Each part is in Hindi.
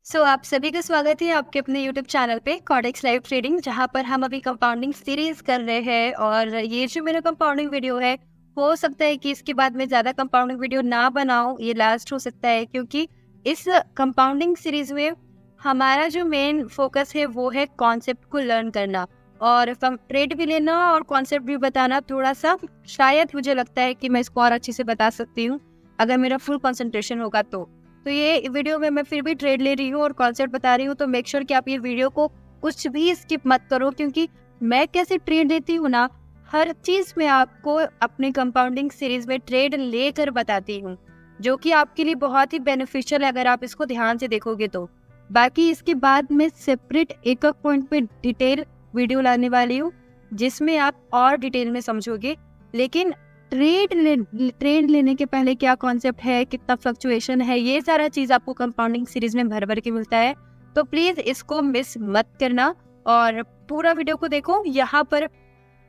आप सभी का स्वागत है आपके अपने YouTube चैनल पे कॉडेक्स लाइव ट्रेडिंग, जहाँ पर हम अभी कंपाउंडिंग सीरीज कर रहे हैं। और ये जो मेरा कंपाउंडिंग वीडियो है, हो सकता है कि इसके बाद मैं ज़्यादा कंपाउंडिंग वीडियो ना बनाऊं, ये लास्ट हो सकता है, क्योंकि इस कंपाउंडिंग सीरीज में हमारा जो मेन फोकस है वो है कॉन्सेप्ट को लर्न करना और ट्रेड भी लेना और कॉन्सेप्ट भी बताना। थोड़ा सा शायद मुझे लगता है कि मैं इसको और अच्छे से बता सकती हूँ अगर मेरा फुल कंसंट्रेशन होगा तो ये वीडियो में मैं फिर भी ट्रेड ले रही हूँ और कॉन्सेप्ट बता रही हूँ, तो मेक श्योर कि आप ये वीडियो को कुछ भी स्किप मत करो, क्योंकि मैं कैसे ट्रेड लेती हूँ ना, हर चीज में आपको अपने कंपाउंडिंग सीरीज में ट्रेड लेकर बताती हूँ, जो कि आपके लिए बहुत ही बेनिफिशियल है अगर आप इसको ध्यान से देखोगे तो। बाकी इसके बाद मैं सेपरेट एक एक पॉइंट पे डिटेल वीडियो लाने वाली हूँ, जिसमें आप और डिटेल में समझोगे। लेकिन ट्रेड लेने के पहले क्या कॉन्सेप्ट है, कितना फ्लक्चुएशन है, ये सारा चीज आपको कंपाउंडिंग सीरीज में भर भर के मिलता है। तो प्लीज इसको मिस मत करना और पूरा वीडियो को देखो। यहाँ पर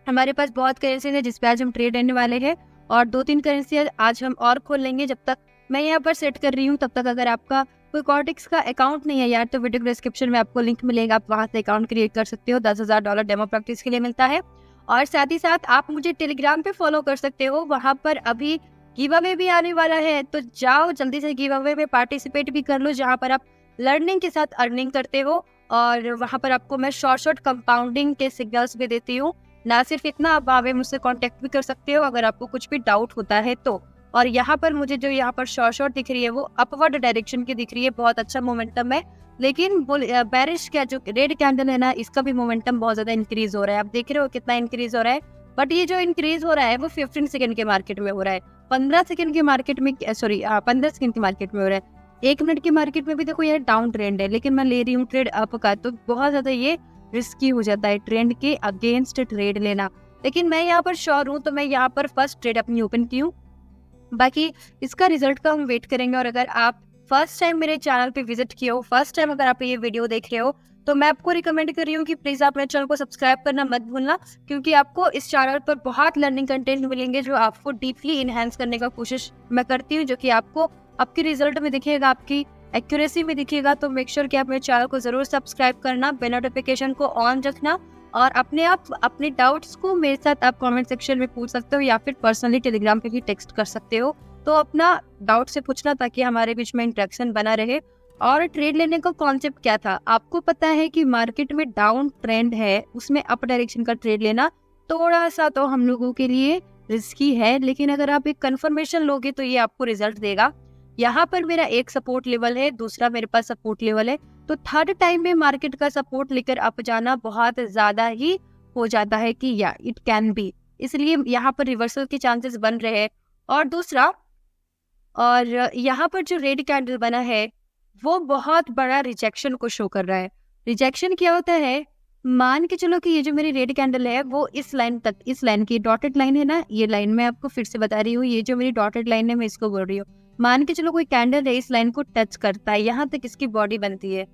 हमारे पास बहुत करेंसी है जिस पे आज हम ट्रेड लेने वाले हैं, और 2-3 करेंसी आज हम और खोल लेंगे। जब तक मैं यहाँ पर सेट कर रही हूँ तब तक अगर आपका कोई कॉर्टेक्स का अकाउंट नहीं है यार, तो वीडियो डिस्क्रिप्शन में आपको लिंक मिलेगा, आप वहां से अकाउंट क्रिएट कर सकते हो। $10,000 डेमो प्रैक्टिस के लिए मिलता है। और साथ ही साथ आप मुझे टेलीग्राम पे फॉलो कर सकते हो, वहां पर अभी गिव अवे भी आने वाला है, तो जाओ जल्दी से गिव अवे में पार्टिसिपेट भी कर लो, जहां पर आप लर्निंग के साथ अर्निंग करते हो। और वहां पर आपको मैं शॉर्ट कंपाउंडिंग के सिग्नल्स भी देती हूँ। ना सिर्फ इतना, आप वहाँ पे मुझसे कांटेक्ट भी कर सकते हो अगर आपको कुछ भी डाउट होता है तो। और यहाँ पर मुझे जो यहाँ पर शॉर्ट दिख रही है वो अपवर्ड डायरेक्शन की दिख रही है, बहुत अच्छा मोमेंटम है। लेकिन बेरिश का जो रेड कैंडल है ना, इसका भी मोमेंटम बहुत ज्यादा इंक्रीज हो रहा है। आप देख रहे हो कितना इंक्रीज हो रहा है, बट ये जो इंक्रीज हो रहा है वो 15 सेकंड के मार्केट में हो रहा है, 15 सेकंड के मार्केट में, सॉरी 15 सेकंड के मार्केट में हो रहा है। 1 मिनट के मार्केट में भी देखो ये डाउन ट्रेंड है, लेकिन मैं ले रही हूँ ट्रेड अप का, तो बहुत ज्यादा ये रिस्की हो जाता है ट्रेंड के अगेंस्ट ट्रेड लेना। लेकिन मैं यहाँ पर श्योर हूँ, तो मैं यहाँ पर फर्स्ट ट्रेड अपनी ओपन की हूँ। बाकी इसका रिजल्ट का हम वेट करेंगे। और अगर आप फर्स्ट टाइम मेरे चैनल पे विजिट किए हो, फर्स्ट टाइम अगर आप ये वीडियो देख रहे हो, तो मैं आपको रिकमेंड कर रही हूँ कि प्लीज आप मेरे चैनल को सब्सक्राइब करना मत भूलना, क्योंकि आपको इस चैनल पर बहुत लर्निंग कंटेंट मिलेंगे जो आपको डीपली इनहेंस करने का कोशिश मैं करती हूँ, जो कि आपको आपके रिजल्ट में दिखेगा, आपकी एक्यूरेसी में दिखेगा। तो मेक श्योर कि आप मेरे चैनल को जरूर सब्सक्राइब करना, बेल नोटिफिकेशन को ऑन रखना, और अपने आप अपने डाउट्स को मेरे साथ आप कमेंट सेक्शन में पूछ सकते हो या फिर पर्सनली टेलीग्राम पे भी टेक्स्ट कर सकते हो। तो अपना डाउट से पूछना ताकि हमारे बीच में इंटरेक्शन बना रहे। और ट्रेड लेने का कॉन्सेप्ट क्या था, आपको पता है कि मार्केट में डाउन ट्रेंड है, उसमें अप डायरेक्शन का ट्रेड लेना थोड़ा सा तो हम लोगों के लिए रिस्की है, लेकिन अगर आप एक कंफर्मेशन लोगे तो ये आपको रिजल्ट देगा। यहाँ पर मेरा एक सपोर्ट लेवल है, दूसरा मेरे पास सपोर्ट लेवल है, तो थर्ड टाइम में मार्केट का सपोर्ट लेकर अप जाना बहुत ज्यादा ही हो जाता है कि या इट कैन बी, इसलिए यहाँ पर रिवर्सल के चांसेस बन रहे हैं। और दूसरा, और यहाँ पर जो रेड कैंडल बना है वो बहुत बड़ा रिजेक्शन को शो कर रहा है। रिजेक्शन क्या होता है, मान के चलो कि ये जो मेरी रेड कैंडल है वो इस लाइन तक, इस लाइन की डॉटेड लाइन है ना, ये लाइन मैं आपको फिर से बता रही हूँ, ये जो मेरी डॉटेड लाइन है मैं इसको बोल रही हूँ। मान के चलो कोई कैंडल है इस लाइन को टच करता है, यहाँ तक इसकी बॉडी बनती है,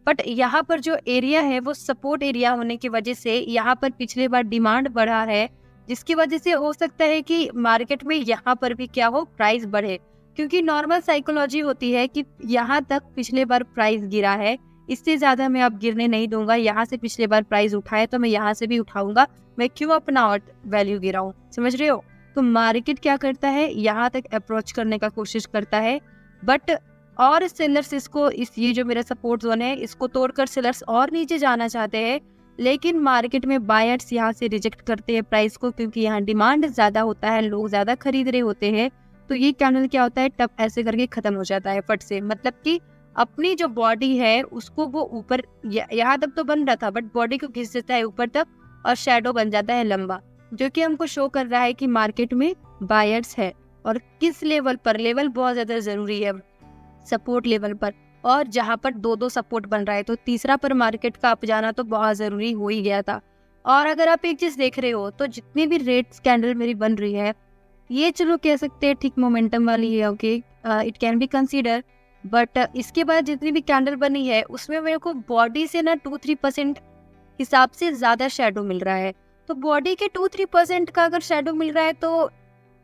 बट यहाँ पर जो एरिया है वो सपोर्ट एरिया होने की वजह से यहाँ पर पिछले बार डिमांड बढ़ा है, जिसकी वजह से हो सकता है कि मार्केट में यहाँ पर भी क्या हो, प्राइस बढ़े, क्योंकि नॉर्मल साइकोलॉजी होती है कि यहाँ तक पिछले बार प्राइस गिरा है, इससे ज्यादा मैं अब गिरने नहीं दूंगा। यहाँ से पिछले बार प्राइस उठाए तो मैं यहाँ से भी उठाऊंगा, मैं क्यों अपना वैल्यू गिराऊं, समझ रहे हो। तो मार्केट क्या करता है, यहाँ तक अप्रोच करने का कोशिश करता है, बट और सेलर्स इसको, ये जो मेरा सपोर्ट जोन है इसको तोड़कर सेलर्स और नीचे जाना चाहते हैं, लेकिन मार्केट में बायर्स यहाँ से रिजेक्ट करते हैं प्राइस को, क्योंकि यहाँ डिमांड ज्यादा होता है, लोग ज्यादा खरीद रहे होते हैं। तो ये कैंडल क्या होता है, टप ऐसे करके खत्म हो जाता है फट से, मतलब कि अपनी जो बॉडी है उसको वो ऊपर यहाँ तक तो बन रहा था, बट बॉडी को खींच देता है ऊपर तक और शेडो बन जाता है लंबा, जो कि हमको शो कर रहा है कि मार्केट में बायर्स है। और किस लेवल पर, लेवल बहुत ज्यादा जरूरी है, सपोर्ट लेवल पर, और जहाँ पर 2-2 सपोर्ट बन रहा है, तो तीसरा पर मार्केट का अप जाना तो बहुत जरूरी हो ही गया था। और अगर आप एक चीज देख रहे हो, तो जितनी भी रेड कैंडल मेरी बन रही है, ये चलो कह सकते हैं ठीक मोमेंटम वाली है, okay, it can be consider, but इसके बाद जितनी भी कैंडल बनी है उसमें मेरे को बॉडी से ना 2-3% हिसाब से ज्यादा शेडो मिल रहा है। तो बॉडी के 2-3% का अगर शेडो मिल रहा है तो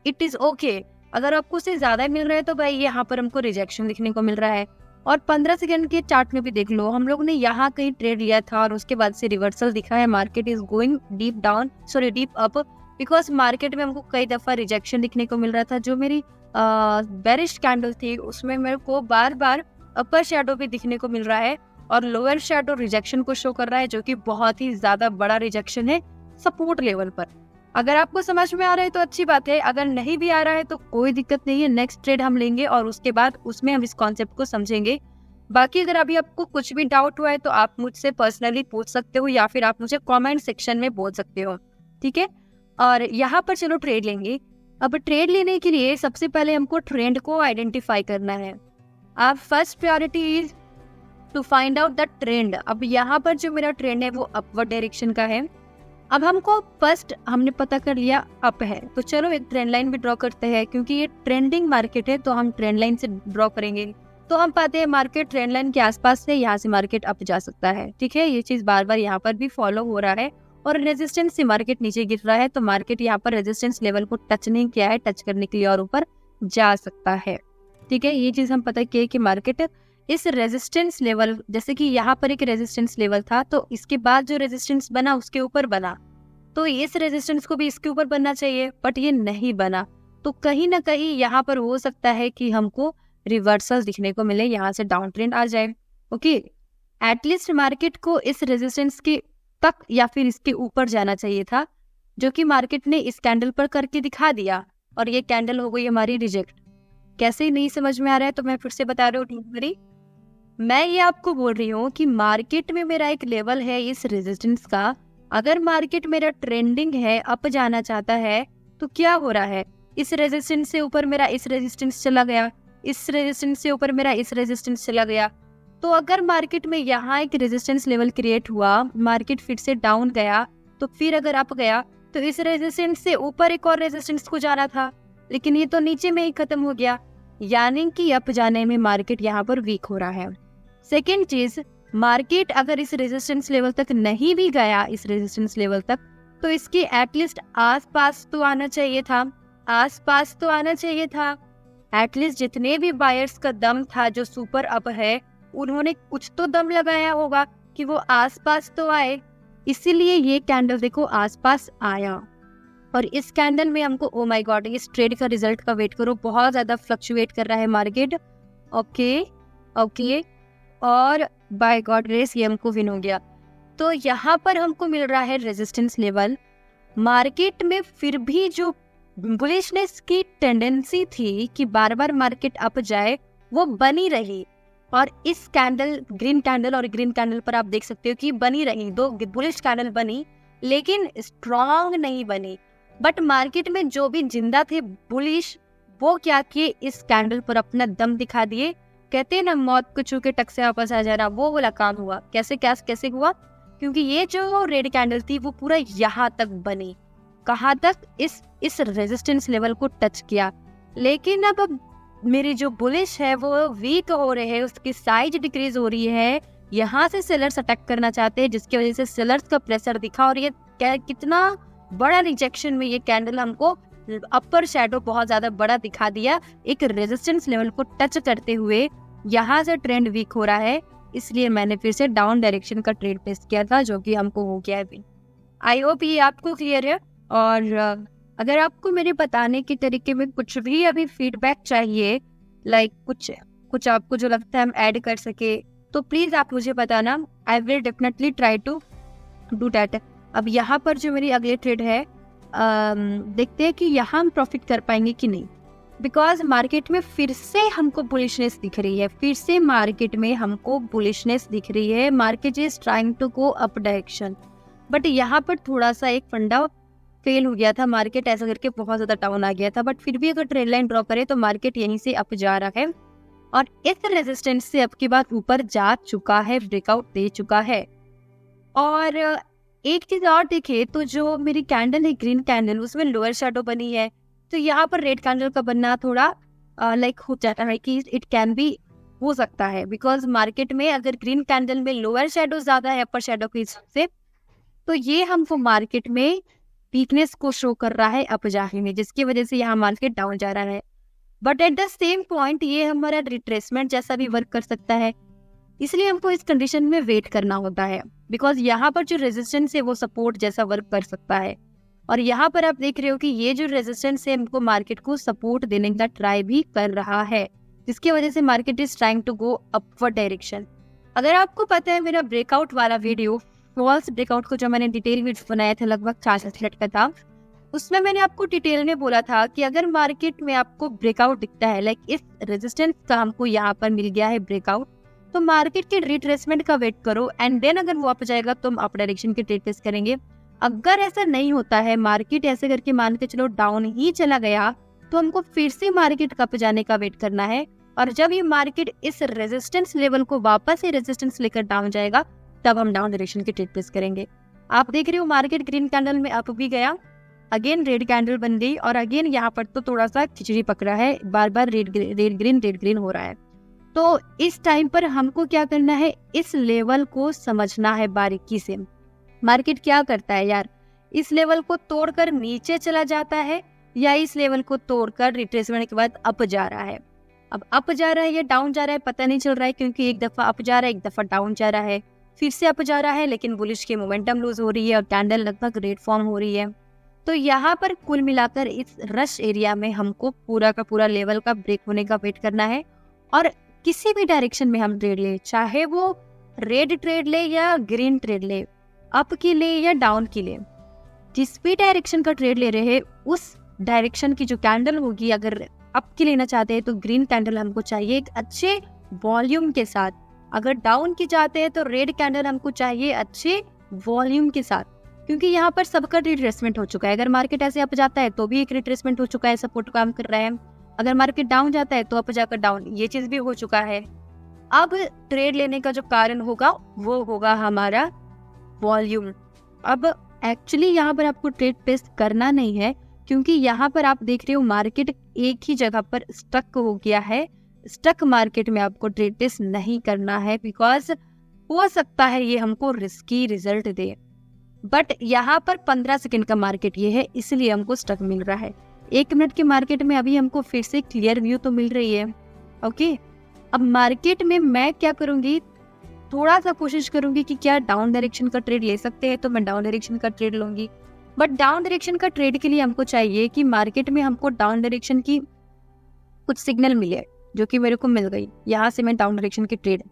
इट इज ओके। अगर आपको उससे ज्यादा मिल रहा है तो भाई यहाँ पर हमको रिजेक्शन दिखने को मिल रहा है। और 15 सेकंड के चार्ट में भी देख लो, हम लोग ने यहाँ कहीं ट्रेड लिया था और उसके बाद से रिवर्सल दिखा है, market is going deep up, because market में हमको कई दफा रिजेक्शन दिखने को मिल रहा था। जो मेरी बेरिश कैंडल थी उसमें मेरे को बार बार अपर शैडो भी दिखने को मिल रहा है और लोअर शैडो रिजेक्शन को शो कर रहा है, जो कि बहुत ही ज्यादा बड़ा रिजेक्शन है सपोर्ट लेवल पर। अगर आपको समझ में आ रहा है तो अच्छी बात है, अगर नहीं भी आ रहा है तो कोई दिक्कत नहीं है, नेक्स्ट ट्रेड हम लेंगे और उसके बाद उसमें हम इस कॉन्सेप्ट को समझेंगे। बाकी अगर अभी आपको कुछ भी डाउट हुआ है तो आप मुझसे पर्सनली पूछ सकते हो या फिर आप मुझे कमेंट सेक्शन में बोल सकते हो, ठीक है। और यहाँ पर चलो ट्रेड लेंगे। अब ट्रेड लेने के लिए सबसे पहले हमको ट्रेंड को आइडेंटिफाई करना है। आप first priority is to find out the trend. अब यहाँ पर जो मेरा ट्रेंड है वो अपवर्ड डायरेक्शन का है। अब हमको फर्स्ट हमने पता कर लिया अप है, तो चलो एक ट्रेंड लाइन भी ड्रॉ करते हैं, क्योंकि ये ट्रेंडिंग मार्केट है तो हम ट्रेंड लाइन से ड्रॉ करेंगे। तो हम पाते हैं मार्केट ट्रेंड लाइन के आसपास से यहाँ से मार्केट अप जा सकता है, ठीक है। ये चीज बार बार यहाँ पर भी फॉलो हो रहा है और रेजिस्टेंस से मार्केट नीचे गिर रहा है, तो मार्केट यहाँ पर रेजिस्टेंस लेवल को टच नहीं किया है, टच करने के लिए और ऊपर जा सकता है, ठीक है। ये चीज हम पता किए कि मार्केट इस रेजिस्टेंस लेवल, जैसे कि यहाँ पर एक रेजिस्टेंस लेवल था तो इसके बाद जो रेजिस्टेंस बना उसके ऊपर बना, तो इस रेजिस्टेंस को भी इसके ऊपर बनना चाहिए, बट ये नहीं बना। तो कहीं ना कहीं यहाँ पर हो सकता है कि हमको रिवर्सल दिखने को मिले, यहाँ से डाउन ट्रेंड आ जाए। ओके, एटलीस्ट मार्केट को इस रेजिस्टेंस के तक या फिर इसके ऊपर जाना चाहिए था, जो कि मार्केट ने इस कैंडल पर करके दिखा दिया और ये कैंडल हो गई हमारी रिजेक्ट। कैसे नहीं समझ में आ रहा है तो मैं फिर से बता रही हूँ। मैं ये आपको बोल रही हूँ कि मार्केट में मेरा एक लेवल है इस रेजिस्टेंस का। अगर मार्केट मेरा ट्रेंडिंग है, अप जाना चाहता है, तो क्या हो रहा है, इस रेजिस्टेंस से ऊपर मेरा इस रेजिस्टेंस चला गया, इस रेजिस्टेंस से ऊपर मेरा इस रेजिस्टेंस चला गया। तो अगर मार्केट में यहाँ एक रेजिस्टेंस लेवल क्रिएट हुआ, मार्केट फिर से डाउन गया, तो फिर अगर अप गया तो इस रेजिस्टेंस से ऊपर एक और रेजिस्टेंस को जाना था, लेकिन ये तो नीचे में ही खत्म हो गया, यानी कि अप जाने में मार्केट यहाँ पर वीक हो रहा है। सेकेंड चीज, मार्केट अगर इस रेजिस्टेंस लेवल तक नहीं भी गया, इस रेजिस्टेंस लेवल तक, तो इसके एटलीस्ट आसपास तो आना चाहिए था, आसपास तो आना चाहिए था। एटलीस्ट जितने भी बायर्स का दम था जो सुपर अप है, उन्होंने कुछ तो दम लगाया होगा कि वो आसपास तो आए, इसीलिए ये कैंडल देखो आसपास आया। और इस कैंडल में हमको ओ माय गॉड, इस ट्रेड का रिजल्ट का वेट करो, बहुत ज्यादा फ्लक्चुएट कर रहा है मार्केट। ओके और बाय गॉड रेस ये हमको विन हो गया। तो यहाँ पर हमको मिल रहा है रेजिस्टेंस लेवल। मार्केट में फिर भी जो बुलिशनेस की टेंडेंसी थी कि बार बार मार्केट अप जाए, वो बनी रही। और इस कैंडल, ग्रीन कैंडल और ग्रीन कैंडल पर आप देख सकते हो कि बनी रही, दो बुलिश कैंडल बनी, लेकिन स्ट्रॉन्ग नहीं बनी। बट मार्केट में जो भी जिंदा थे बुलिश, वो क्या किए, इस कैंडल पर अपना दम दिखा दिए। कहते हैं ना, मौत को छू के टक से वापस आ जाना, वो वाला काम हुआ। कैसे हुआ? क्योंकि ये जो रेड कैंडल थी वो पूरा यहाँ तक बनी, कहाँ तक, इस रेजिस्टेंस लेवल को टच किया। लेकिन अब मेरी जो बुलिश है वो वीक हो रहे हैं, उसकी साइज डिक्रीज हो रही है, यहाँ से सेलर्स अटैक करना चाहते हैं, जिसकी वजह से सेलर्स का प्रेशर दिखा। और ये कितना बड़ा रिजेक्शन में ये कैंडल हमको अपर शैडो बहुत ज्यादा बड़ा दिखा दिया, एक रेजिस्टेंस लेवल को टच करते हुए। यहाँ से ट्रेंड वीक हो रहा है, इसलिए मैंने फिर से डाउन डायरेक्शन का ट्रेड प्लेस किया था, जो कि हमको हो गया है। आई होप ये आपको क्लियर है। और अगर आपको मेरे बताने के तरीके में कुछ भी अभी फीडबैक चाहिए, लाइक कुछ आपको जो लगता है हम ऐड कर सके, तो प्लीज आप मुझे बताना। I will definitely try to do that. अब यहाँ पर जो मेरी अगली ट्रेड है, देखते हैं कि यहाँ हम प्रॉफिट कर पाएंगे कि नहीं, बिकॉज मार्केट में फिर से हमको बुलिशनेस दिख रही है, फिर से मार्केट में हमको बुलिशनेस दिख रही है। Market is trying to go up direction, but यहाँ पर थोड़ा सा एक फंडा फेल हो गया था, मार्केट ऐसा करके बहुत ज्यादा डाउन आ गया था। बट फिर भी अगर ट्रेंड लाइन ड्रॉ करे तो मार्केट यहीं से अप जा रहा है और इस रेजिस्टेंस से अप की बात ऊपर जा चुका है, ब्रेकआउट दे चुका है। और एक चीज और देखे तो जो मेरी कैंडल है ग्रीन कैंडल, उसमें लोअर शैडो बनी है, तो यहाँ पर रेड कैंडल का बनना थोड़ा लाइक हो जाता है कि इट कैन बी हो सकता है, बिकॉज मार्केट में अगर ग्रीन कैंडल में लोअर शैडो ज्यादा है अपर शैडो के हिसाब से, तो ये हमको मार्केट में वीकनेस को शो कर रहा है अप जाने में, जिसकी वजह से यहाँ मार्केट डाउन जा रहा है। But at the same point ये हमारा रिट्रेसमेंट जैसा भी वर्क कर सकता है, इसलिए हमको इस कंडीशन में वेट करना होता है, बिकॉज यहाँ पर जो रेजिस्टेंस है वो सपोर्ट जैसा वर्क कर सकता है। और यहाँ पर आप देख रहे हो कि ये जो रेजिस्टेंस है हमको मार्केट को सपोर्ट देने का ट्राई भी कर रहा है, जिसकी वजह से market is trying to go upward direction. अगर आपको पता है मेरा ब्रेकआउट वाला वीडियो, फॉल्स ब्रेकआउट को जो मैंने डिटेल वीडियो बनाया था, लगभग 4 मिनट का था, उसमें मैंने आपको डिटेल में बोला था कि अगर मार्केट में आपको ब्रेकआउट दिखता है, लाइक इस रेजिस्टेंस का हमको यहाँ पर मिल गया है ब्रेकआउट, तो मार्केट के रिट्रेसमेंट का वेट करो एंड देन अगर वो अप जाएगा तो हम अप डायरेक्शन के ट्रेड टेस्ट करेंगे। अगर ऐसा नहीं होता है, मार्केट ऐसे करके मान के चलो डाउन ही चला गया, तो हमको फिर से मार्केट का अप जाने का वेट करना है। और जब ये मार्केट इस रेजिस्टेंस लेवल को वापस से रेजिस्टेंस लेकर डाउन जाएगा, तब हम डाउन डायरेक्शन के ट्रेड टेस्ट करेंगे। आप देख रहे हो मार्केट ग्रीन कैंडल में अप भी गया, अगेन रेड कैंडल बन गई, और अगेन यहाँ पर तो थोड़ा सा खिचड़ी पकड़ा है, बार बार रेड ग्रीन हो रहा है। तो इस टाइम पर हमको क्या करना है, इस लेवल को समझना है बारीकी से। मार्केट क्या करता है यार, इस लेवल को तोड़कर नीचे चला जाता है या इस लेवल को तोड़कर रिट्रेसमेंट के बाद अप जा रहा है। अब अप जा रहा है या डाउन जा रहा है पता नहीं चल रहा है, क्योंकि एक दफा अप जा रहा है, एक दफा डाउन जा रहा है, फिर से अप जा रहा है, लेकिन बुलिश की मोमेंटम लूज हो रही है और कैंडल लगभग रेड फॉर्म हो रही है। तो यहाँ पर कुल मिलाकर इस रश एरिया में हमको पूरा का पूरा लेवल का ब्रेक होने का वेट करना है। और किसी भी डायरेक्शन में हम ट्रेड ले, चाहे वो रेड ट्रेड ले या ग्रीन ट्रेड ले, अप की ले या डाउन की ले, जिस भी डायरेक्शन का ट्रेड ले रहे हैं उस डायरेक्शन की जो कैंडल होगी, अगर अप की लेना चाहते हैं तो ग्रीन कैंडल हमको चाहिए एक अच्छे वॉल्यूम के साथ, अगर डाउन की चाहते हैं तो रेड कैंडल हमको चाहिए अच्छे वॉल्यूम के साथ, क्योंकि यहाँ पर सबका रिट्रेसमेंट हो चुका है। अगर मार्केट ऐसे अप जाता है तो भी एक रिट्रेसमेंट हो चुका है, सपोर्ट काम कर रहा है। अगर मार्केट डाउन जाता है तो अप जाकर डाउन, ये चीज भी हो चुका है। अब ट्रेड लेने का जो कारण होगा वो होगा हमारा वॉल्यूम। अब एक्चुअली यहाँ पर आपको ट्रेड प्लेस करना नहीं है, क्योंकि यहाँ पर आप देख रहे हो मार्केट एक ही जगह पर स्टक हो गया है। स्टक मार्केट में आपको ट्रेड प्लेस नहीं करना है, बिकॉज हो सकता है ये हमको रिस्की रिजल्ट दे। बट यहाँ पर 15 सेकंड का मार्केट ये है, इसलिए हमको स्टक मिल रहा है। 1 मिनट के मार्केट में अभी हमको फिर से क्लियर व्यू तो मिल रही है। ओके, अब मार्केट में मैं क्या करूंगी, थोड़ा सा कोशिश करूंगी कि क्या डाउन डायरेक्शन का ट्रेड ले सकते हैं, तो मैं डाउन डायरेक्शन का ट्रेड लूंगी। बट डाउन डायरेक्शन का ट्रेड के लिए हमको चाहिए कि मार्केट में हमको डाउन डायरेक्शन की कुछ सिग्नल मिले, जो कि मेरे को मिल गई। यहाँ से मैं डाउन डायरेक्शन की ट्रेड,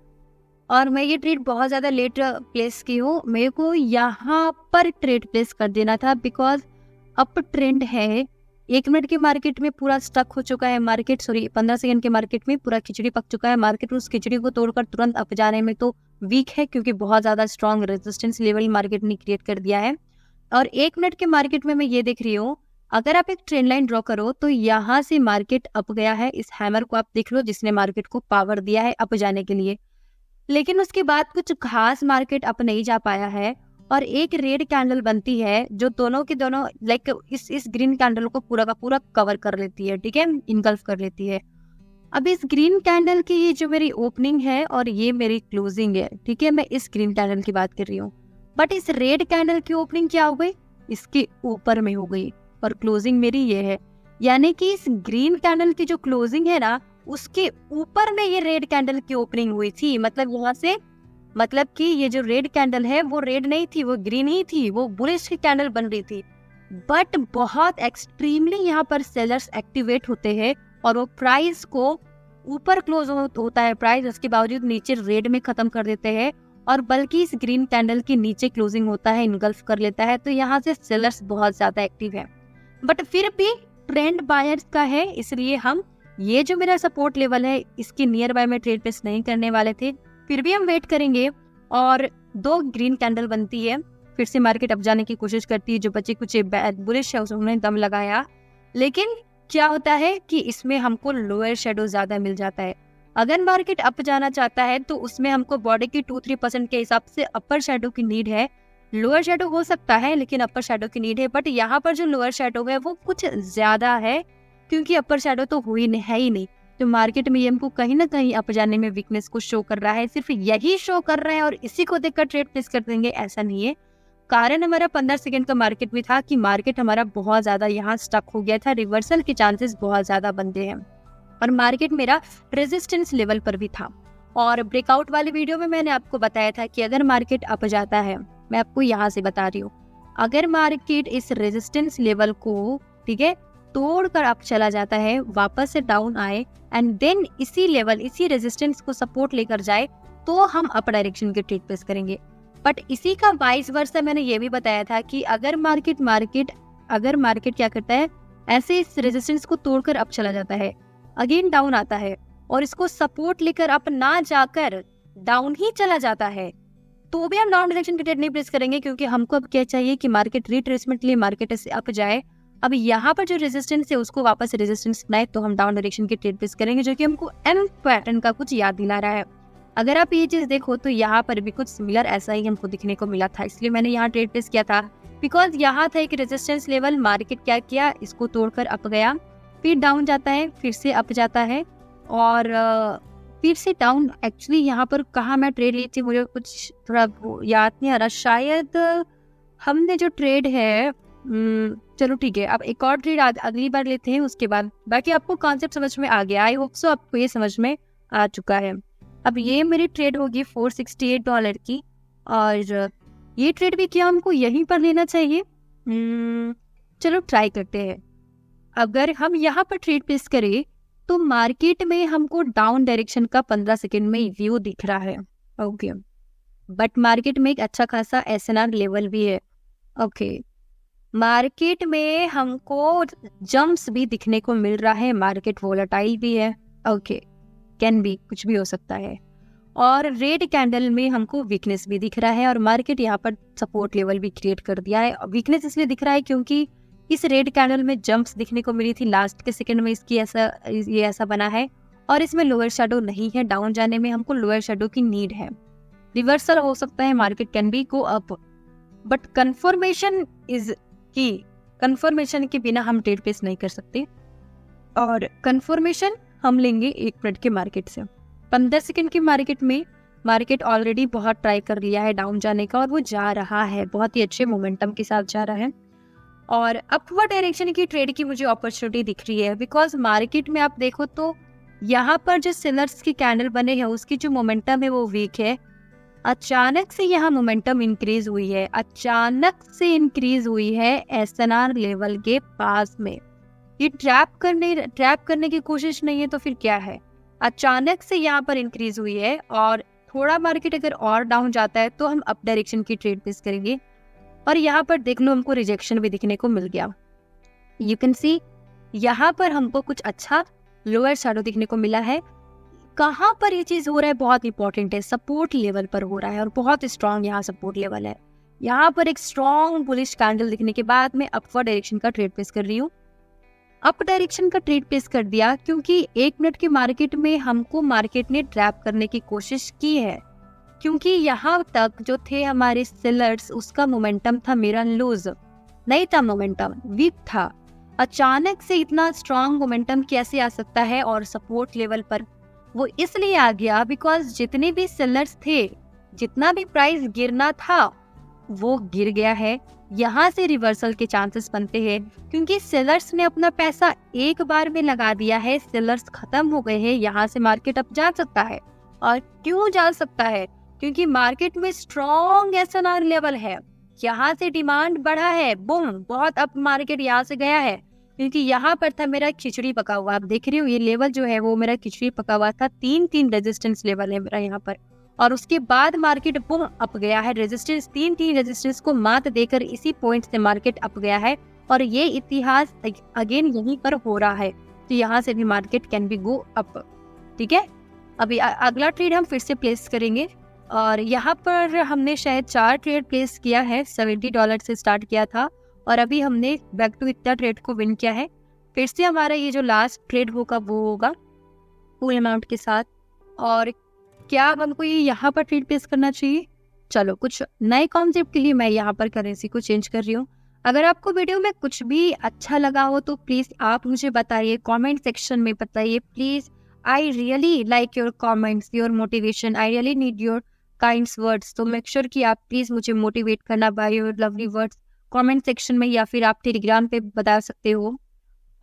और मैं ये ट्रेड बहुत ज़्यादा लेट प्लेस की हूँ, मेरे को यहाँ पर ट्रेड प्लेस कर देना था, बिकॉज अप ट्रेंड है। 1 मिनट के मार्केट में पूरा स्टक हो चुका है मार्केट, 15 सेकंड के मार्केट में पूरा खिचड़ी पक चुका है मार्केट। उस खिचड़ी को तोड़कर तुरंत अप जाने में तो वीक है, क्योंकि बहुत ज़्यादा स्ट्रॉन्ग रेजिस्टेंस लेवल मार्केट ने क्रिएट कर दिया है। और 1 मिनट के मार्केट में मैं ये देख रही हूँ, अगर आप एक ट्रेंड लाइन ड्रॉ करो तो यहाँ से मार्केट अप गया है। इस हैमर को आप देख लो, जिसने मार्केट को पावर दिया है अप जाने के लिए, लेकिन उसके बाद कुछ खास मार्केट अप नहीं जा पाया है। और एक रेड कैंडल बनती है जो दोनों के दोनों लाइक इस ग्रीन कैंडल को पूरा का पूरा कवर कर लेती है, ठीक है, इनगल्फ कर लेती है। अब इस ग्रीन कैंडल की ये जो मेरी ओपनिंग है और ये मेरी क्लोजिंग है, ठीक है, मैं इस ग्रीन कैंडल की बात कर रही हूँ। बट इस रेड कैंडल की ओपनिंग क्या हो गई, इसके ऊपर में हो गई, और क्लोजिंग मेरी ये है। यानी कि इस ग्रीन कैंडल की जो क्लोजिंग है ना, उसके ऊपर में ये रेड कैंडल की ओपनिंग हुई थी। मतलब यहाँ से, मतलब कि ये जो रेड कैंडल है वो रेड नहीं थी, वो ग्रीन ही थी, वो बुलिश की कैंडल बन रही थी। बट बहुत एक्सट्रीमली यहाँ पर सेलर्स एक्टिवेट होते हैं और वो प्राइस को ऊपर क्लोज होता है प्राइस, उसके बावजूद नीचे रेड में खत्म कर देते हैं, और बल्कि इस ग्रीन कैंडल के नीचे क्लोजिंग होता है, इनगल्फ कर लेता है। तो यहाँ से सेलर्स बहुत ज्यादा एक्टिव है। बट फिर भी ट्रेंड बायर्स का है, इसलिए हम ये जो मेरा सपोर्ट लेवल है इसके नियर बाय में ट्रेड प्लेस नहीं करने वाले थे। फिर भी हम वेट करेंगे, और 2 ग्रीन कैंडल बनती है, फिर से मार्केट अप जाने की कोशिश करती है। जो बचे कुछ बुलिश है उसने दम लगाया, लेकिन क्या होता है कि इसमें हमको लोअर शेडो ज्यादा मिल जाता है। अगर मार्केट अप जाना चाहता है तो उसमें हमको बॉडी की 2-3% के हिसाब से अपर शेडो की नीड है। लोअर शेडो हो सकता है लेकिन अपर शेडो की नीड है। बट यहाँ पर जो लोअर शेडो है वो कुछ ज्यादा है, क्योंकि अपर शेडो तो है ही नहीं। तो मार्केट में ये हमको कहीं ना कहीं अप जाने में वीकनेस को शो कर रहा है। सिर्फ यही शो कर रहा है और इसी को देखकर ट्रेड प्लेस कर देंगे, ऐसा नहीं है। कारण हमारा 15 सेकंड का मार्केट भी था कि मार्केट हमारा बहुत ज्यादा यहाँ स्टक हो गया था, रिवर्सल के चांसेस बहुत ज्यादा बनते हैं। और मार्केट मेरा रेजिस्टेंस लेवल पर भी था। और ब्रेकआउट वाले वीडियो में मैंने आपको बताया था कि अगर मार्केट अप जाता है, मैं आपको यहाँ से बता रही हूँ, अगर मार्केट इस रेजिस्टेंस लेवल को, ठीक है, तोड़कर अप चला जाता है, वापस से डाउन आए एंड देन इसी लेवल, इसी रेजिस्टेंस को सपोर्ट लेकर जाए, तो हम अप डायरेक्शन के ट्रेड प्लेस करेंगे। बट इसी का वाइस वर्सा मैंने ये भी बताया था कि अगर मार्केट क्या करता है, ऐसे इस रेजिस्टेंस को तोड़कर अप चला जाता है, अगेन डाउन आता है और इसको सपोर्ट लेकर अप ना जाकर डाउन ही चला जाता है, तो भी हम डाउन डायरेक्शन के ट्रेड नहीं प्लेस करेंगे, क्योंकि हमको अब क्या चाहिए कि मार्केट रिट्रेसमेंट लिए मार्केट से अप जाए। अब यहाँ पर जो रेजिस्टेंस है उसको वापस रेजिस्टेंस बनाए, तो हम डाउन डायरेक्शन के ट्रेड प्लेस करेंगे, जो कि हमको एम पैटर्न का कुछ याद दिला रहा है। अगर आप ये चीज देखो तो यहाँ पर भी कुछ सिमिलर ऐसा ही हमको दिखने को मिला था, इसलिए मैंने यहाँ ट्रेड प्लेस किया था, बिकॉज यहाँ था एक रेजिस्टेंस लेवल, मार्केट क्या किया, इसको तोड़कर अप गया, फिर डाउन जाता है, फिर से अप जाता है और फिर से डाउन। एक्चुअली यहाँ पर कहाँ मैं ट्रेड ली थी मुझे कुछ थोड़ा याद नहीं आ रहा, शायद हमने जो ट्रेड है, चलो ठीक है, अब एक और ट्रेड अगली बार लेते हैं, उसके बाद बाकी आपको कॉन्सेप्ट समझ में आ गया। आई होप सो आपको ये समझ में आ चुका है। अब ये मेरी ट्रेड होगी $468 की, और ये ट्रेड भी क्या हमको यहीं पर लेना चाहिए? चलो ट्राई करते हैं। अगर हम यहाँ पर ट्रेड प्लेस करें तो मार्केट में हमको डाउन डायरेक्शन का 15 सेकंड में व्यू दिख रहा है, ओके, बट मार्केट में एक अच्छा खासा SNR लेवल भी है, ओके, मार्केट में हमको जंप्स भी दिखने को मिल रहा है, मार्केट वोलेटाइल भी है, ओके, कैन बी, कुछ भी हो सकता है, और रेड कैंडल में हमको वीकनेस भी दिख रहा है, और मार्केट यहाँ पर सपोर्ट लेवल भी क्रिएट कर दिया है। वीकनेस इसलिए दिख रहा है क्योंकि इस रेड कैंडल में जंप्स दिखने को मिली थी, लास्ट के सेकंड में इसकी ये ऐसा बना है, और इसमें लोअर शैडो नहीं है, डाउन जाने में हमको लोअर शैडो की नीड है। रिवर्सल हो सकता है, market can be go up, but confirmation is की, कंफर्मेशन के बिना हम ट्रेड प्लेस नहीं कर सकते, और कंफर्मेशन हम लेंगे 1 मिनट के मार्केट से। 15 सेकंड की मार्केट में मार्केट ऑलरेडी बहुत ट्राई कर लिया है डाउन जाने का, और वो जा रहा है, बहुत ही अच्छे मोमेंटम के साथ जा रहा है, और अपवर्ड डायरेक्शन की ट्रेड की मुझे अपॉर्चुनिटी दिख रही है, बिकॉज मार्केट में आप देखो तो यहाँ पर जो सेलर्स की कैंडल बने हैं उसकी जो मोमेंटम है वो वीक है। अचानक से यहाँ मोमेंटम इंक्रीज हुई है, अचानक से इंक्रीज हुई है SNR लेवल के पास में। ये ट्रैप करने की कोशिश नहीं है तो फिर क्या है? अचानक से यहाँ पर इंक्रीज हुई है, और थोड़ा मार्केट अगर और डाउन जाता है तो हम अप डायरेक्शन की ट्रेड प्लेस करेंगे, और यहाँ पर देख लो हमको रिजेक्शन भी दिखने को मिल गया। यू कैन सी यहाँ पर हमको कुछ अच्छा लोअर शैडो दिखने को मिला है। कहाँ पर ये चीज हो रहा है बहुत इंपॉर्टेंट है, सपोर्ट लेवल पर हो रहा है, और बहुत स्ट्रॉन्ग यहाँ सपोर्ट लेवल है। यहाँ पर एक स्ट्रॉन्ग बुलिश कैंडल दिखने के बाद मैं अपवर्ड डायरेक्शन का ट्रेड प्लेस कर रही हूँ। अप डायरेक्शन का ट्रेड प्लेस कर दिया क्योंकि 1 मिनट की मार्केट में हमको मार्केट ने ट्रैप करने की कोशिश की है, क्योंकि यहाँ तक जो थे हमारे सेलर्स उसका मोमेंटम था मेरा लूज नहीं था, मोमेंटम वीक था। अचानक से इतना स्ट्रॉन्ग मोमेंटम कैसे आ सकता है? और सपोर्ट लेवल पर वो इसलिए आ गया बिकॉज जितने भी सेलर्स थे, जितना भी प्राइस गिरना था वो गिर गया है। यहाँ से रिवर्सल के चांसेस बनते हैं क्योंकि सेलर्स ने अपना पैसा एक बार में लगा दिया है, सेलर्स खत्म हो गए हैं। यहाँ से मार्केट अब जा सकता है, और क्यों जा सकता है? क्योंकि मार्केट में स्ट्रॉन्ग SNR लेवल है, यहाँ से डिमांड बढ़ा है, बूम, बहुत अप मार्केट यहाँ से गया है, क्योंकि यहाँ पर था मेरा खिचड़ी पका हुआ। आप देख रहे हो ये लेवल जो है वो मेरा खिचड़ी पका हुआ था, 3 रेजिस्टेंस लेवल है मेरा यहाँ पर, और उसके बाद मार्केट बूम अप गया है। रेजिस्टेंस 3 रेजिस्टेंस को मात देकर इसी पॉइंट से मार्केट अप गया है, और ये इतिहास अगेन यहीं पर हो रहा है, तो यहाँ से भी market can be go up. ठीक है, अभी अगला ट्रेड हम फिर से प्लेस करेंगे, और यहाँ पर हमने शायद 4 ट्रेड प्लेस किया है, $70 से स्टार्ट किया था, और अभी हमने बैक टू इतना ट्रेड को विन किया है। फिर से हमारा ये जो लास्ट ट्रेड होगा वो होगा फुल अमाउंट के साथ। और क्या हमको ये यहाँ पर ट्रेड प्लेस करना चाहिए? चलो कुछ नए कॉन्सेप्ट के लिए मैं यहाँ पर करेंसी को चेंज कर रही हूँ। अगर आपको वीडियो में कुछ भी अच्छा लगा हो तो प्लीज़ आप मुझे बताइए, कमेंट सेक्शन में बताइए please. I really like your comments, your motivation, I really need your kinds words. तो मेक श्योर कि आप प्लीज़ मुझे मोटिवेट करना by your lovely words comment section में, या फिर आप टेलीग्राम पे बता सकते हो।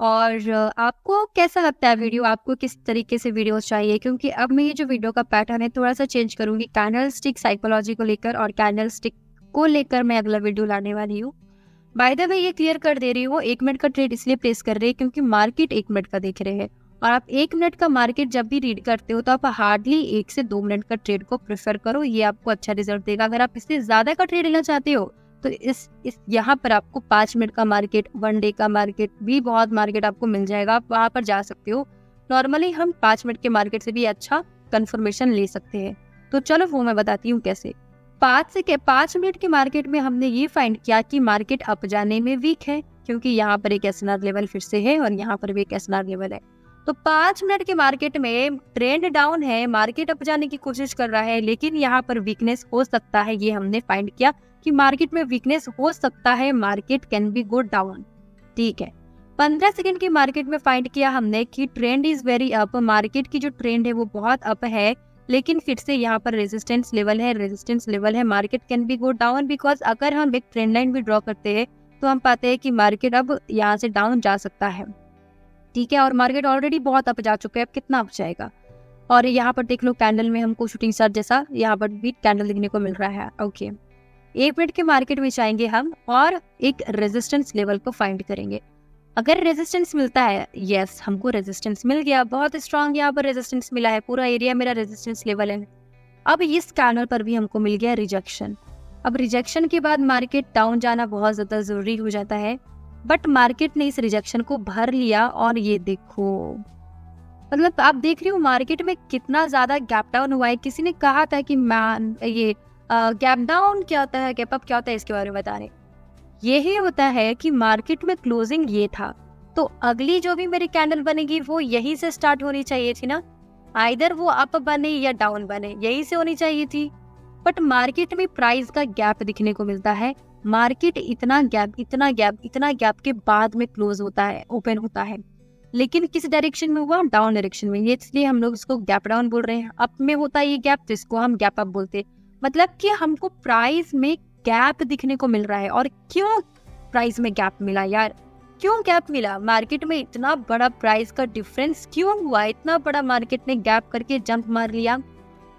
और आपको कैसा लगता है वीडियो, आपको किस तरीके से वीडियो चाहिए, क्योंकि अब मैं ये जो वीडियो का पैटर्न है थोड़ा सा चेंज करूंगी। कैंडल स्टिक साइकोलॉजी को लेकर और कैंडल स्टिक को लेकर मैं अगला वीडियो लाने वाली हूँ। बाय द वे ये क्लियर कर दे रही हूँ, 1 मिनट का ट्रेड इसलिए प्लेस कर रही है क्योंकि मार्केट 1 मिनट का देख रहे हैं, और आप 1 मिनट का मार्केट जब भी रीड करते हो तो आप हार्डली 1 से 2 मिनट का ट्रेड को प्रेफर करो, ये आपको अच्छा रिजल्ट देगा। अगर आप इससे ज्यादा का ट्रेड लेना चाहते हो तो इस यहाँ पर आपको 5 मिनट का मार्केट, 1 डे का मार्केट भी बहुत मार्केट आपको मिल जाएगा, आप वहां पर जा सकते हो। नॉर्मली हम 5 मिनट के मार्केट से भी अच्छा कंफर्मेशन ले सकते हैं, तो चलो वो मैं बताती हूँ कैसे। 5 मिनट के मार्केट में हमने ये फाइंड किया कि मार्केट अप जाने में वीक है, क्योंकि यहाँ पर एक एसएनआर लेवल फिर से है और यहाँ पर भी एक एसएनआर लेवल है। तो 5 मिनट के मार्केट में ट्रेंड डाउन है, मार्केट अप जाने की कोशिश कर रहा है, लेकिन यहाँ पर वीकनेस हो सकता है। ये हमने फाइंड किया कि मार्केट में वीकनेस हो सकता है, market can be go down. ठीक है, 15 सेकंड की मार्केट में फाइंड किया हमने कि trend is very up, market की जो ट्रेंड है वो बहुत अप है, लेकिन फिर से यहाँ पर रेजिस्टेंस लेवल है, market can be go down. Because अगर हम एक ट्रेंड लाइन भी ड्रॉ करते हैं तो हम पाते हैं कि मार्केट अब यहाँ से डाउन जा सकता है। ठीक है, और मार्केट ऑलरेडी बहुत अप जा चुका है, अब कितना अप जाएगा। और यहाँ पर देख लो कैंडल में हमको शूटिंग स्टार जैसा यहाँ पर भी कैंडल देखने को मिल रहा है। ओके, 1 मिनट के मार्केट में जाएंगे हम और एक रेजिस्टेंस लेवल को फाइंड करेंगे। अगर रेजिस्टेंस मिलता है, यस हमको रेजिस्टेंस मिल गया, बहुत स्ट्रांग यहाँ पर रेजिस्टेंस मिला है, पूरा एरिया मेरा रेजिस्टेंस लेवल है। अब इस कैंडल पर भी हमको मिल गया रिजेक्शन। अब रिजेक्शन के बाद मार्केट डाउन जाना बहुत ज्यादा जरूरी हो जाता है, बट मार्केट ने इस रिजेक्शन को भर लिया और ये देखो, मतलब आप देख रही हो मार्केट में कितना ज्यादा गैप डाउन हुआ है। किसी ने कहा था कि मैन ये गैप डाउन क्या होता है, गैप अप क्या होता है, इसके बारे में बता रहे। यही होता है कि मार्केट में क्लोजिंग ये था, तो अगली जो भी मेरी कैंडल बनेगी वो यही से स्टार्ट होनी चाहिए थी ना, आइदर वो अप बने या डाउन बने, यही से होनी चाहिए थी। बट मार्केट में प्राइस का गैप दिखने को मिलता है, मार्केट इतना गैप के बाद में क्लोज होता है, ओपन होता है, लेकिन किस डायरेक्शन में हुआ, डाउन डायरेक्शन में। ये इसलिए हम लोग इसको गैप डाउन बोल रहे हैं। अप में होता है ये गैप, तो इसको हम गैप अप बोलते हैं। मतलब कि हमको प्राइस में गैप दिखने को मिल रहा है। और क्यों प्राइस में गैप मिला यार, क्यों गैप मिला, मार्केट में इतना बड़ा प्राइस का डिफरेंस क्यों हुआ, इतना बड़ा मार्केट ने गैप करके जंप मार लिया।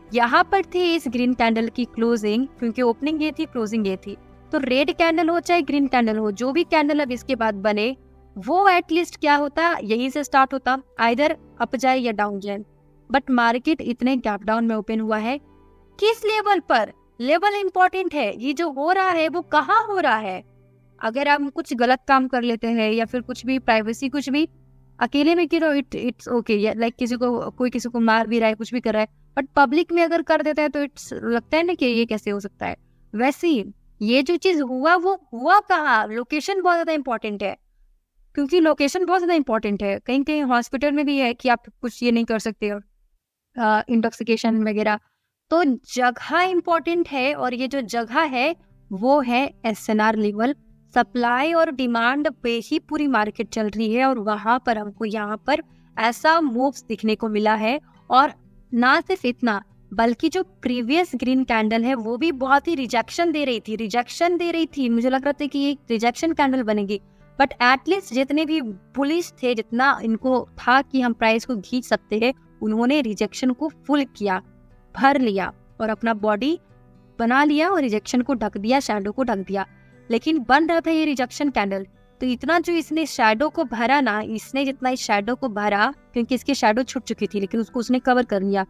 यहाँ पर थी इस ग्रीन कैंडल की क्लोजिंग, क्योंकि ओपनिंग ये थी, क्लोजिंग ये थी। तो रेड कैंडल हो चाहे ग्रीन कैंडल हो, जो भी कैंडल अब इसके बाद बने वो एटलीस्ट क्या होता, यहीं से स्टार्ट होता, आइदर अप जाए या डाउन जाए। बट मार्केट इतने गैप डाउन में ओपन हुआ है, किस लेवल पर, लेवल इंपॉर्टेंट है। ये जो हो रहा है वो कहाँ हो रहा है। अगर हम कुछ गलत काम कर लेते हैं या फिर कुछ भी प्राइवेसी, कुछ भी अकेले में करो, इट्स ओके, लाइक कोई किसी को मार भी रहा है, कुछ भी कर रहा है, बट पब्लिक में अगर कर देता है तो इट्स लगता है ना कि ये कैसे हो सकता है। वैसे ही ये जो चीज हुआ वो हुआ कहाँ, लोकेशन बहुत ज्यादा इंपॉर्टेंट है, क्योंकि लोकेशन बहुत ज्यादा इंपॉर्टेंट है। कहीं कहीं हॉस्पिटल में भी है कि आप कुछ ये नहीं कर सकते हो, इंटॉक्सिकेशन वगैरह, तो जगह इंपॉर्टेंट है। और ये जो जगह है वो है एसएनआर लेवल। सप्लाई और डिमांड पे ही पूरी मार्केट चल रही है, और वहां पर हमको यहाँ पर ऐसा मूव्स दिखने को मिला है। और ना सिर्फ इतना, बल्कि जो प्रीवियस ग्रीन कैंडल है वो भी बहुत ही रिजेक्शन दे रही थी। मुझे लग रहा था कि ये रिजेक्शन कैंडल बनेगी, बट एटलीस्ट जितने भी पुलिस थे, जितना इनको था कि हम प्राइस को खींच सकते हैं, उन्होंने रिजेक्शन को फुल किया, भर लिया और अपना बॉडी बना लिया और रिजेक्शन को ढक दिया, शैडो को ढक दिया। लेकिन बन रहा था ये रिजेक्शन कैंडल, तो इतना जो इसने शैडो को भरा ना, इसने जितना इस शैडो को भरा, क्योंकि इसकी शैडो छुट चुकी थी लेकिन उसको उसने कवर कर लिया,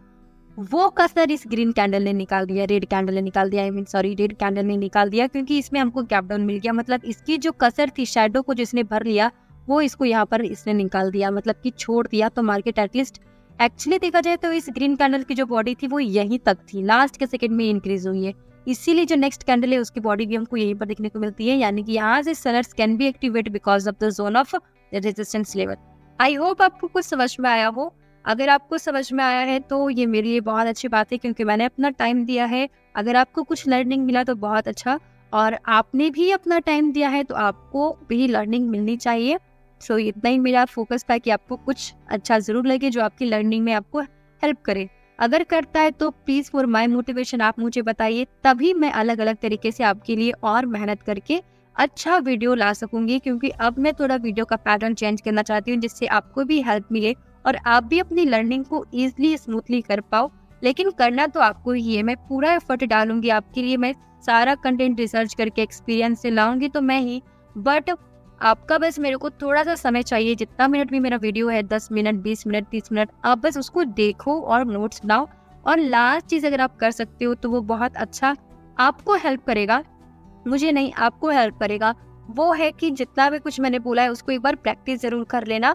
वो कसर इस ग्रीन कैंडल ने निकाल दिया, रेड कैंडल ने निकाल दिया, रेड कैंडल ने निकाल दिया, क्योंकि इसमें हमको गैप डाउन मिल गया। मतलब इसकी जो कसर थी, शैडो को जिसने भर लिया, वो इसको यहाँ पर इसने निकाल दिया, मतलब कि छोड़ दिया। तो मार्केट एटलीस्ट एक्चुअली देखा जाए तो इस ग्रीन कैंडल की जो बॉडी थी वो यहीं तक थी, लास्ट के सेकंड में इंक्रीज हुई है। इसीलिए जो नेक्स्ट कैंडल है उसकी बॉडी भी हमको यहीं पर देखने को मिलती है, यानी कि यहाँ से sellers can be activate because of the zone of resistance level. I hope आपको कुछ समझ में आया हो। अगर आपको समझ में आया है तो ये मेरे लिए बहुत अच्छी बात है, क्योंकि मैंने अपना टाइम दिया है। अगर आपको कुछ लर्निंग मिला तो बहुत अच्छा, और आपने भी अपना टाइम दिया है तो आपको भी लर्निंग मिलनी चाहिए। सो इतना ही मेरा फोकस था कि आपको कुछ अच्छा जरूर लगे जो आपकी लर्निंग में आपको हेल्प करे। अगर करता है तो प्लीज फॉर माय मोटिवेशन आप मुझे बताइए, तभी मैं अलग अलग तरीके से आपके लिए और मेहनत करके अच्छा वीडियो ला सकूंगी, क्योंकि अब मैं थोड़ा वीडियो का पैटर्न चेंज करना चाहती हूँ, जिससे आपको भी हेल्प मिले और आप भी अपनी लर्निंग को ईजिली स्मूथली कर पाओ। लेकिन करना तो आपको ही है, मैं पूरा एफर्ट डालूंगी आपके लिए, मैं सारा कंटेंट रिसर्च करके एक्सपीरियंस से लाऊंगी तो मैं ही, बट आपका बस मेरे को थोड़ा सा समय चाहिए। जितना मिनट भी मेरा वीडियो है, 10 मिनट, 20 मिनट, 30 मिनट, आप बस उसको देखो और नोट्स बनाओ। और लास्ट चीज़ अगर आप कर सकते हो तो वो बहुत अच्छा आपको हेल्प करेगा, मुझे नहीं, आपको हेल्प करेगा। वो है कि जितना भी कुछ मैंने बोला है उसको एक बार प्रैक्टिस जरूर कर लेना।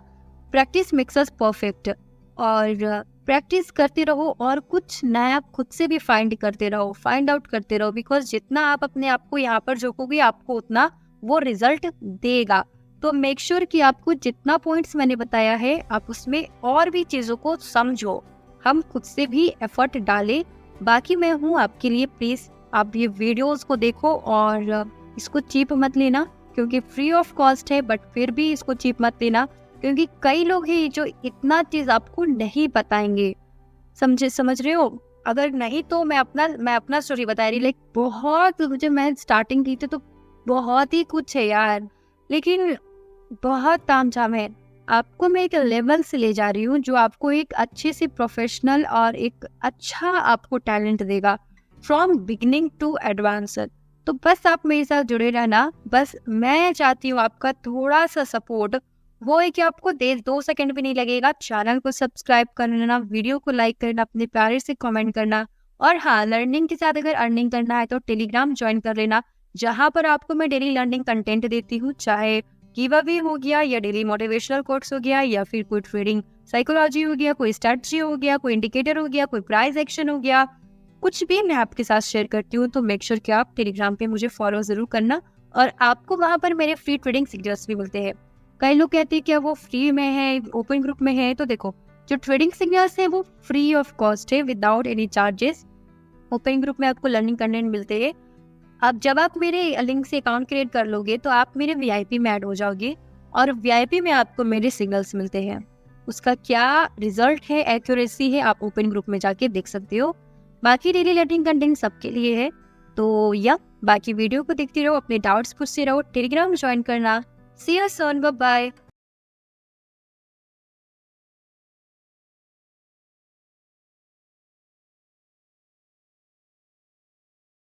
Practice makes us perfect. और प्रैक्टिस करते रहो और कुछ नया खुद से भी फाइंड करते रहो, फाइंड आउट करते रहो, बिकॉज जितना आप अपने आप को यहाँ पर झोंकोगे आपको उतना वो रिजल्ट देगा। तो मेक श्योर कि आपको जितना पॉइंट्स मैंने बताया है आप उसमें और भी चीज़ों को समझो, हम खुद से भी एफर्ट डालें। बाकी मैं हूँ आपके लिए, प्लीज़ आप ये वीडियोस को देखो और इसको चीप मत लेना, क्योंकि फ्री ऑफ कॉस्ट है, बट फिर भी इसको चीप मत लेना, क्योंकि कई लोग हैं जो इतना चीज़ आपको नहीं बताएंगे। समझ रहे हो? अगर नहीं तो मैं अपना स्टोरी बता रही, लाइक बहुत, मुझे मैं स्टार्टिंग की थी तो बहुत ही कुछ है यार, लेकिन बहुत तामझाम है। आपको मैं एक लेवल से ले जा रही हूँ जो आपको एक अच्छे से प्रोफेशनल और एक अच्छा आपको टैलेंट देगा, फ्रॉम बिगिनिंग टू एडवांस। तो बस आप मेरे साथ जुड़े रहना। बस मैं चाहती हूँ आपका थोड़ा सा सपोर्ट, वो है कि आपको 2 सेकंड भी नहीं लगेगा, चैनल को सब्सक्राइब कर लेना, वीडियो को लाइक करना, अपने प्यारे से कमेंट करना। और हाँ, लर्निंग के साथ अगर अर्निंग करना है तो टेलीग्राम ज्वाइन कर लेना, जहाँ पर आपको मैं डेली लर्निंग कंटेंट देती हूँ, चाहे गिव अवे हो गया या डेली मोटिवेशनल कोट्स हो गया या फिर कोई ट्रेडिंग साइकोलॉजी हो गया, कोई स्ट्रैटेजी हो गया, कोई इंडिकेटर हो गया, कोई प्राइस एक्शन हो गया, कुछ भी मैं आपके साथ शेयर करती हूँ। तो मेक श्योर कि आप टेलीग्राम पे मुझे फॉलो जरूर करना, और आपको वहाँ पर मेरे फ्री ट्रेडिंग सिग्नल्स भी मिलते हैं। कई लोग कहते हैं कि वो फ्री में है, ओपन ग्रुप में है, तो देखो जो ट्रेडिंग सिग्नल्स है वो फ्री ऑफ कॉस्ट है, without any charges. Open group में आपको लर्निंग कंटेंट मिलते हैं। अब जब आप मेरे लिंक से अकाउंट क्रिएट कर लोगे तो आप मेरे वीआईपी में ऐड हो जाओगे, और वीआईपी में आपको मेरे सिग्नल्स मिलते हैं। उसका क्या रिजल्ट है, एक्यूरेसी है, आप ओपन ग्रुप में जाके देख सकते हो। बाकी डेली लर्निंग कंटेंट सबके लिए है। तो या बाकी वीडियो को देखते रहो, अपने डाउट्स पूछते रहो, टेलीग्राम ज्वाइन करना। सी यू सून, बाय बाय।